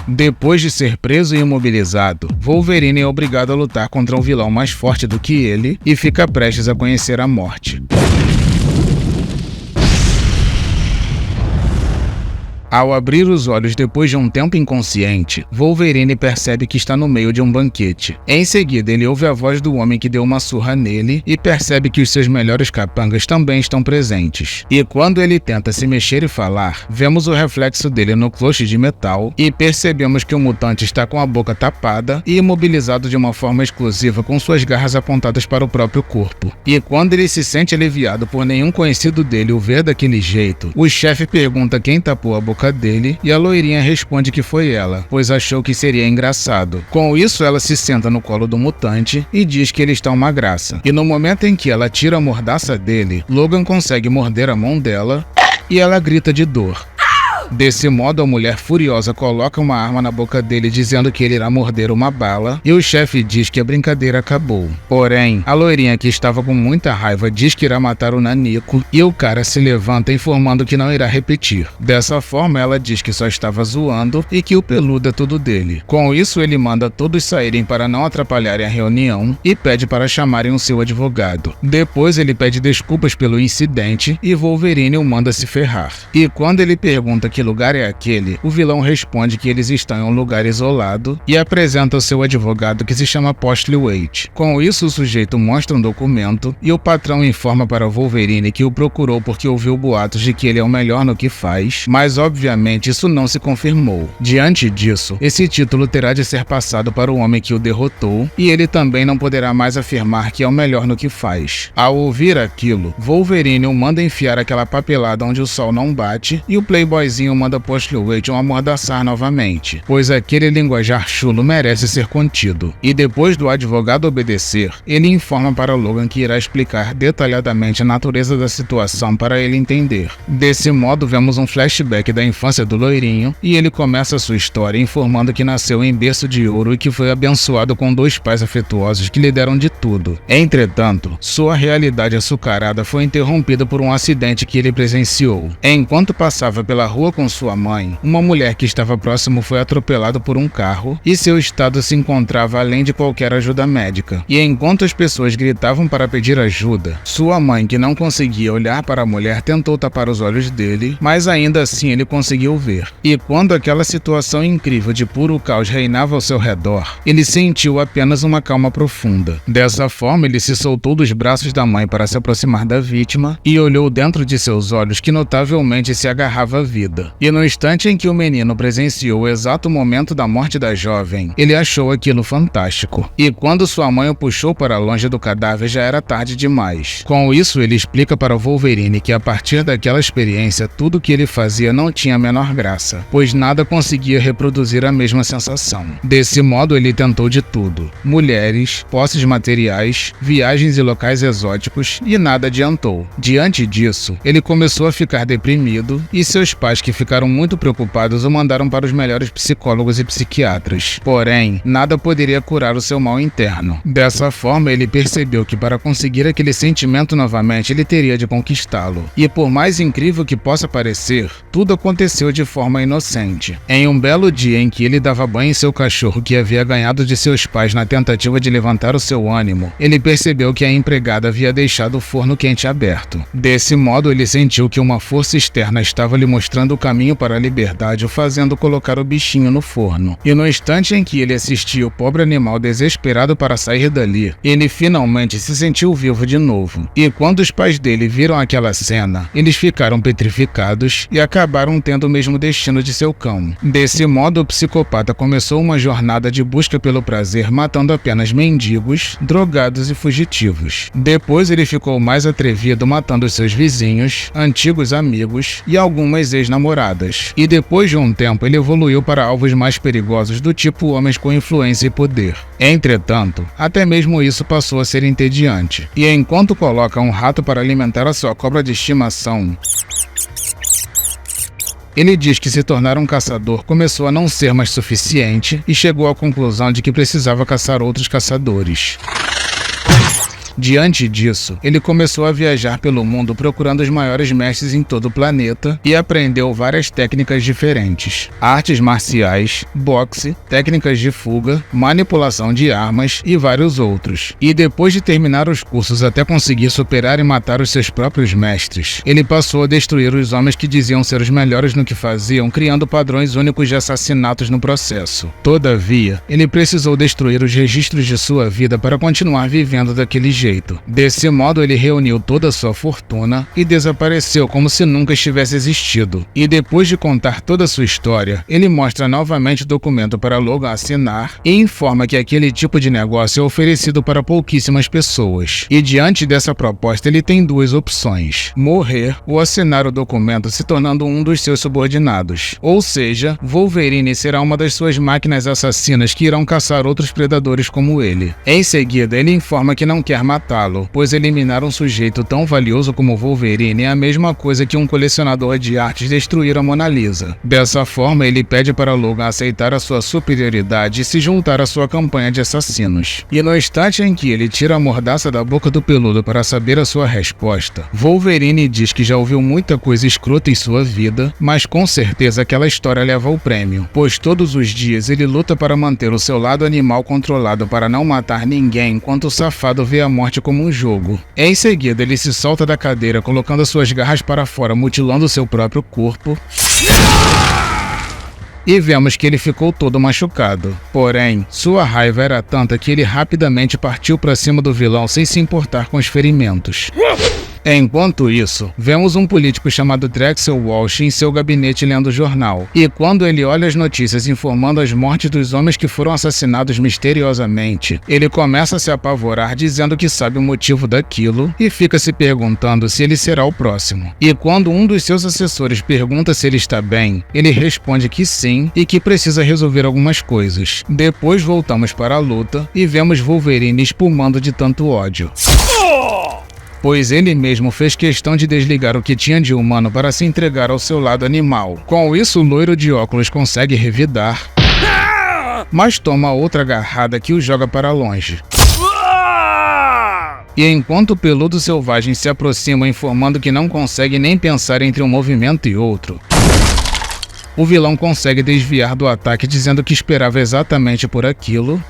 Depois de ser preso e imobilizado, Wolverine é obrigado a lutar contra um vilão mais forte do que ele e fica prestes a conhecer a morte. Ao abrir os olhos depois de um tempo inconsciente, Wolverine percebe que está no meio de um banquete. Em seguida, ele ouve a voz do homem que deu uma surra nele e percebe que os seus melhores capangas também estão presentes. E quando ele tenta se mexer e falar, vemos o reflexo dele no cloche de metal e percebemos que o mutante está com a boca tapada e imobilizado de uma forma exclusiva com suas garras apontadas para o próprio corpo. E quando ele se sente aliviado por nenhum conhecido dele o ver daquele jeito, o chefe pergunta quem tapou a boca dele e a loirinha responde que foi ela, pois achou que seria engraçado. Com isso, ela se senta no colo do mutante e diz que ele está uma graça. E no momento em que ela tira a mordaça dele, Logan consegue morder a mão dela e ela grita de dor. Desse modo, a mulher furiosa coloca uma arma na boca dele dizendo que ele irá morder uma bala e o chefe diz que a brincadeira acabou. Porém, a loirinha, que estava com muita raiva, diz que irá matar o Nanico e o cara se levanta informando que não irá repetir. Dessa forma, ela diz que só estava zoando e que o peludo é tudo dele. Com isso, ele manda todos saírem para não atrapalharem a reunião e pede para chamarem o seu advogado. Depois, ele pede desculpas pelo incidente e Wolverine o manda se ferrar. E quando ele pergunta que lugar é aquele, o vilão responde que eles estão em um lugar isolado e apresenta o seu advogado, que se chama Postlethwaite. Com isso, o sujeito mostra um documento e o patrão informa para o Wolverine que o procurou porque ouviu boatos de que ele é o melhor no que faz, mas obviamente isso não se confirmou. Diante disso, esse título terá de ser passado para o homem que o derrotou e ele também não poderá mais afirmar que é o melhor no que faz. Ao ouvir aquilo, Wolverine o manda enfiar aquela papelada onde o sol não bate e o playboyzinho manda Postlethwaite um amordaçar novamente, pois aquele linguajar chulo merece ser contido. E depois do advogado obedecer, ele informa para Logan que irá explicar detalhadamente a natureza da situação para ele entender. Desse modo, vemos um flashback da infância do loirinho e ele começa sua história informando que nasceu em berço de ouro e que foi abençoado com 2 pais afetuosos que lhe deram de tudo. Entretanto, sua realidade açucarada foi interrompida por um acidente que ele presenciou. Enquanto passava pela rua com sua mãe, uma mulher que estava próximo foi atropelada por um carro e seu estado se encontrava além de qualquer ajuda médica. E enquanto as pessoas gritavam para pedir ajuda, sua mãe, que não conseguia olhar para a mulher, tentou tapar os olhos dele, mas ainda assim ele conseguiu ver. E quando aquela situação incrível de puro caos reinava ao seu redor, ele sentiu apenas uma calma profunda. Dessa forma, ele se soltou dos braços da mãe para se aproximar da vítima e olhou dentro de seus olhos, que notavelmente se agarrava à vida. E no instante em que o menino presenciou o exato momento da morte da jovem, ele achou aquilo fantástico. E quando sua mãe o puxou para longe do cadáver, já era tarde demais. Com isso, ele explica para o Wolverine que a partir daquela experiência, tudo que ele fazia não tinha a menor graça, pois nada conseguia reproduzir a mesma sensação. Desse modo, ele tentou de tudo: mulheres, posses materiais, viagens e locais exóticos, e nada adiantou. Diante disso, ele começou a ficar deprimido e seus pais, que ficaram muito preocupados, o mandaram para os melhores psicólogos e psiquiatras. Porém, nada poderia curar o seu mal interno. Dessa forma, ele percebeu que para conseguir aquele sentimento novamente, ele teria de conquistá-lo. E por mais incrível que possa parecer, tudo aconteceu de forma inocente. Em um belo dia em que ele dava banho em seu cachorro, que havia ganhado de seus pais na tentativa de levantar o seu ânimo, ele percebeu que a empregada havia deixado o forno quente aberto. Desse modo, ele sentiu que uma força externa estava lhe mostrando o caminho para a liberdade, o fazendo colocar o bichinho no forno. E no instante em que ele assistia o pobre animal desesperado para sair dali, ele finalmente se sentiu vivo de novo. E quando os pais dele viram aquela cena, eles ficaram petrificados e acabaram tendo o mesmo destino de seu cão. Desse modo, o psicopata começou uma jornada de busca pelo prazer, matando apenas mendigos, drogados e fugitivos. Depois, ele ficou mais atrevido, matando seus vizinhos, antigos amigos e algumas ex-namoradas. E depois de um tempo, ele evoluiu para alvos mais perigosos, do tipo homens com influência e poder. Entretanto, até mesmo isso passou a ser entediante. E enquanto coloca um rato para alimentar a sua cobra de estimação, ele diz que se tornar um caçador começou a não ser mais suficiente e chegou à conclusão de que precisava caçar outros caçadores. Diante disso, ele começou a viajar pelo mundo procurando os maiores mestres em todo o planeta e aprendeu várias técnicas diferentes: artes marciais, boxe, técnicas de fuga, manipulação de armas e vários outros. E depois de terminar os cursos até conseguir superar e matar os seus próprios mestres, ele passou a destruir os homens que diziam ser os melhores no que faziam, criando padrões únicos de assassinatos no processo. Todavia, ele precisou destruir os registros de sua vida para continuar vivendo daquele jeito. Desse modo, ele reuniu toda a sua fortuna e desapareceu como se nunca estivesse existido. E depois de contar toda a sua história, ele mostra novamente o documento para Logan assinar e informa que aquele tipo de negócio é oferecido para pouquíssimas pessoas. E diante dessa proposta, ele tem duas opções: morrer ou assinar o documento se tornando um dos seus subordinados. Ou seja, Wolverine será uma das suas máquinas assassinas que irão caçar outros predadores como ele. Em seguida, ele informa que não quer matá-lo, pois eliminar um sujeito tão valioso como Wolverine é a mesma coisa que um colecionador de artes destruir a Mona Lisa. Dessa forma, ele pede para Logan aceitar a sua superioridade e se juntar à sua campanha de assassinos. E no instante em que ele tira a mordaça da boca do peludo para saber a sua resposta, Wolverine diz que já ouviu muita coisa escrota em sua vida, mas com certeza aquela história leva ao prêmio, pois todos os dias ele luta para manter o seu lado animal controlado para não matar ninguém, enquanto o safado vê a morte como um jogo. Em seguida, ele se solta da cadeira, colocando suas garras para fora, mutilando seu próprio corpo. E vemos que ele ficou todo machucado. Porém, sua raiva era tanta que ele rapidamente partiu para cima do vilão sem se importar com os ferimentos. Enquanto isso, vemos um político chamado Drexel Walsh em seu gabinete lendo o jornal. E quando ele olha as notícias informando as mortes dos homens que foram assassinados misteriosamente, ele começa a se apavorar dizendo que sabe o motivo daquilo e fica se perguntando se ele será o próximo. E quando um dos seus assessores pergunta se ele está bem, ele responde que sim e que precisa resolver algumas coisas. Depois voltamos para a luta e vemos Wolverine espumando de tanto ódio, pois ele mesmo fez questão de desligar o que tinha de humano para se entregar ao seu lado animal. Com isso, o loiro de óculos consegue revidar, mas toma outra agarrada que o joga para longe. E enquanto o peludo selvagem se aproxima informando que não consegue nem pensar entre um movimento e outro, o vilão consegue desviar do ataque dizendo que esperava exatamente por aquilo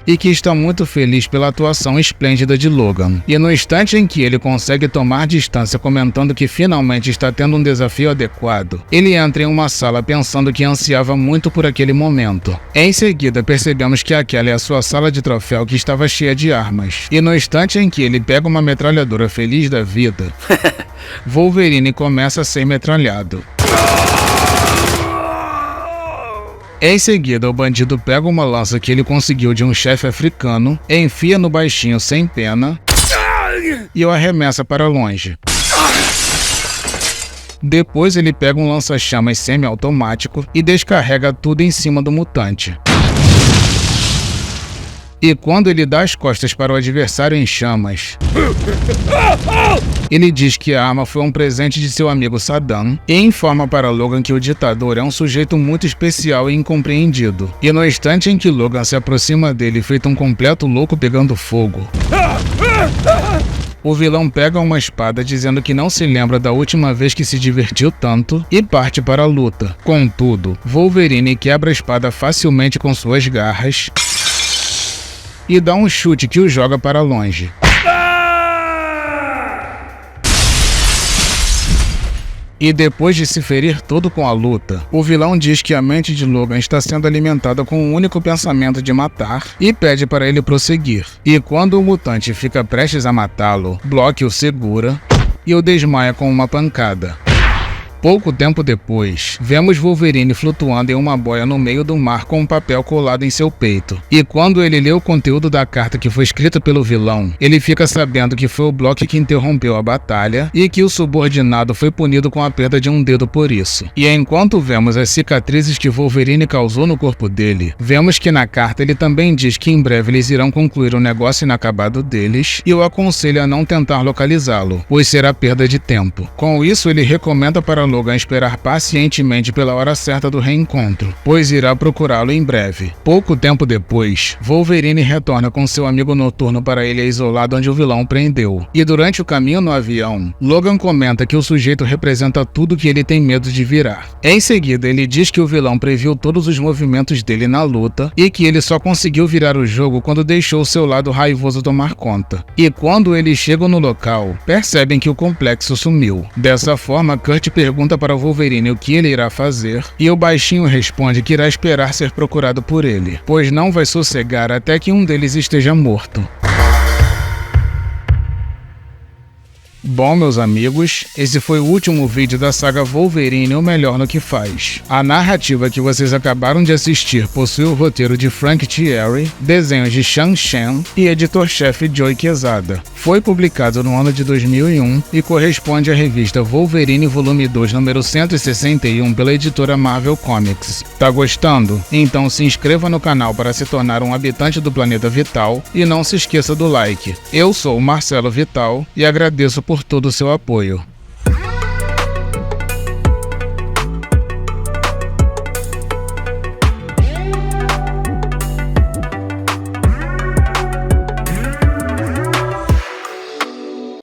e que está muito feliz pela atuação esplêndida de Logan. E no instante em que ele consegue tomar distância comentando que finalmente está tendo um desafio adequado, ele entra em uma sala pensando que ansiava muito por aquele momento. Em seguida, percebemos que aquela é a sua sala de troféu que estava cheia de armas. E no instante em que ele pega uma metralhadora feliz da vida, Wolverine começa a ser metralhado. Em seguida, o bandido pega uma lança que ele conseguiu de um chefe africano, enfia no baixinho sem pena e o arremessa para longe. Depois ele pega um lança-chamas semi-automático e descarrega tudo em cima do mutante. E quando ele dá as costas para o adversário em chamas, ele diz que a arma foi um presente de seu amigo Saddam e informa para Logan que o ditador é um sujeito muito especial e incompreendido. E no instante em que Logan se aproxima dele feito um completo louco pegando fogo, o vilão pega uma espada dizendo que não se lembra da última vez que se divertiu tanto e parte para a luta. Contudo, Wolverine quebra a espada facilmente com suas garras e dá um chute que o joga para longe. E depois de se ferir todo com a luta, o vilão diz que a mente de Logan está sendo alimentada com um único pensamento de matar e pede para ele prosseguir. E quando o mutante fica prestes a matá-lo, Block o segura e o desmaia com uma pancada. Pouco tempo depois, vemos Wolverine flutuando em uma boia no meio do mar com um papel colado em seu peito. E quando ele lê o conteúdo da carta que foi escrita pelo vilão, ele fica sabendo que foi o Block que interrompeu a batalha e que o subordinado foi punido com a perda de um dedo por isso. E enquanto vemos as cicatrizes que Wolverine causou no corpo dele, vemos que na carta ele também diz que em breve eles irão concluir o negócio inacabado deles e o aconselha a não tentar localizá-lo, pois será perda de tempo. Com isso, ele recomenda para Logan esperar pacientemente pela hora certa do reencontro, pois irá procurá-lo em breve. Pouco tempo depois, Wolverine retorna com seu amigo noturno para a ilha isolada onde o vilão prendeu. E durante o caminho no avião, Logan comenta que o sujeito representa tudo que ele tem medo de virar. Em seguida, ele diz que o vilão previu todos os movimentos dele na luta e que ele só conseguiu virar o jogo quando deixou seu lado raivoso tomar conta. E quando eles chegam no local, percebem que o complexo sumiu. Dessa forma, Kurt pergunta para o Wolverine o que ele irá fazer e o baixinho responde que irá esperar ser procurado por ele, pois não vai sossegar até que um deles esteja morto. Bom, meus amigos, esse foi o último vídeo da saga Wolverine, o melhor no que faz. A narrativa que vocês acabaram de assistir possui o roteiro de Frank Thierry, desenhos de Sean Shen e editor-chefe Joe Quesada. Foi publicado no ano de 2001 e corresponde à revista Wolverine Volume 2, número 161, pela editora Marvel Comics. Tá gostando? Então se inscreva no canal para se tornar um habitante do planeta Vital e não se esqueça do like. Eu sou o Marcelo Vital e agradeço por todo o seu apoio.